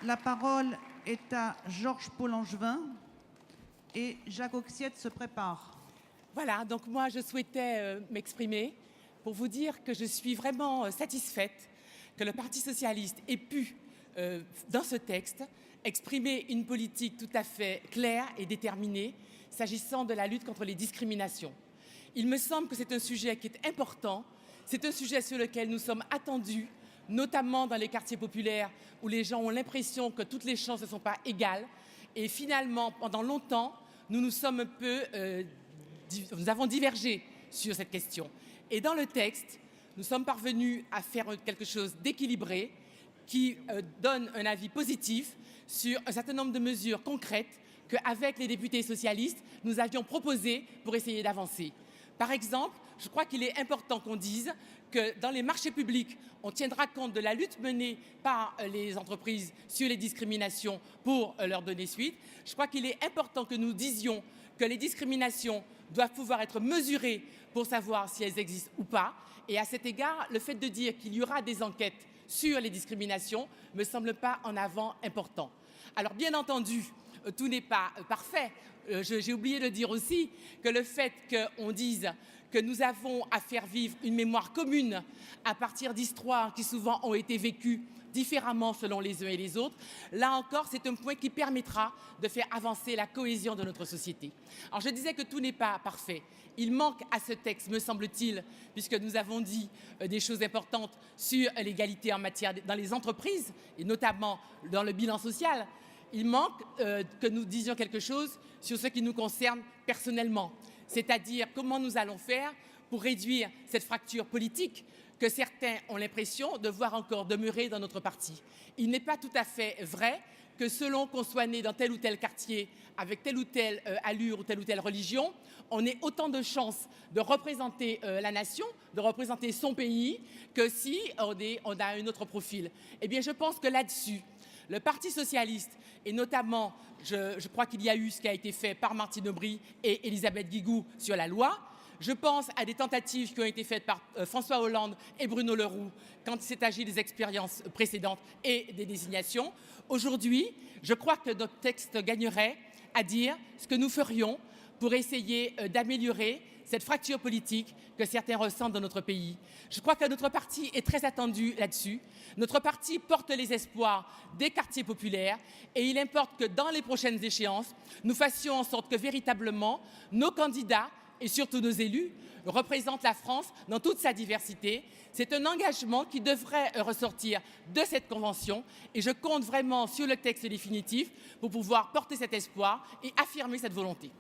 La parole est à Georges Paul-Langevin et Jacques Auxiette se prépare. Voilà, donc moi je souhaitais m'exprimer pour vous dire que je suis vraiment satisfaite que le Parti socialiste ait pu, dans ce texte, exprimer une politique tout à fait claire et déterminée s'agissant de la lutte contre les discriminations. Il me semble que c'est un sujet qui est important, c'est un sujet sur lequel nous sommes attendus, notamment dans les quartiers populaires où les gens ont l'impression que toutes les chances ne sont pas égales. Et finalement, pendant longtemps, nous avons divergé sur cette question. Et dans le texte, nous sommes parvenus à faire quelque chose d'équilibré qui donne un avis positif sur un certain nombre de mesures concrètes qu'avec les députés socialistes, nous avions proposées pour essayer d'avancer. Par exemple, je crois qu'il est important qu'on dise que dans les marchés publics, on tiendra compte de la lutte menée par les entreprises sur les discriminations pour leur donner suite. Je crois qu'il est important que nous disions que les discriminations doivent pouvoir être mesurées pour savoir si elles existent ou pas. Et à cet égard, le fait de dire qu'il y aura des enquêtes sur les discriminations ne me semble pas en avant important. Alors bien entendu, tout n'est pas parfait. J'ai oublié de dire aussi que le fait qu'on dise que nous avons à faire vivre une mémoire commune à partir d'histoires qui souvent ont été vécues différemment selon les uns et les autres, là encore, c'est un point qui permettra de faire avancer la cohésion de notre société. Alors je disais que tout n'est pas parfait. Il manque à ce texte, me semble-t-il, puisque nous avons dit des choses importantes sur l'égalité en matière dans les entreprises, et notamment dans le bilan social. Il manque que nous disions quelque chose sur ce qui nous concerne personnellement, c'est-à-dire comment nous allons faire pour réduire cette fracture politique que certains ont l'impression de voir encore demeurer dans notre parti. Il n'est pas tout à fait vrai que selon qu'on soit né dans tel ou tel quartier, avec telle ou telle allure ou telle religion, on ait autant de chances de représenter la nation, de représenter son pays, que si on a un autre profil. Eh bien, je pense que là-dessus, le Parti socialiste, et notamment, je crois qu'il y a eu ce qui a été fait par Martine Aubry et Elisabeth Guigou sur la loi. Je pense à des tentatives qui ont été faites par François Hollande et Bruno Le Roux quand il s'est agi des expériences précédentes et des désignations. Aujourd'hui, je crois que notre texte gagnerait à dire ce que nous ferions pour essayer d'améliorer cette fracture politique que certains ressentent dans notre pays. Je crois que notre parti est très attendu là-dessus. Notre parti porte les espoirs des quartiers populaires et il importe que dans les prochaines échéances, nous fassions en sorte que véritablement nos candidats et surtout nos élus représentent la France dans toute sa diversité. C'est un engagement qui devrait ressortir de cette convention et je compte vraiment sur le texte définitif pour pouvoir porter cet espoir et affirmer cette volonté.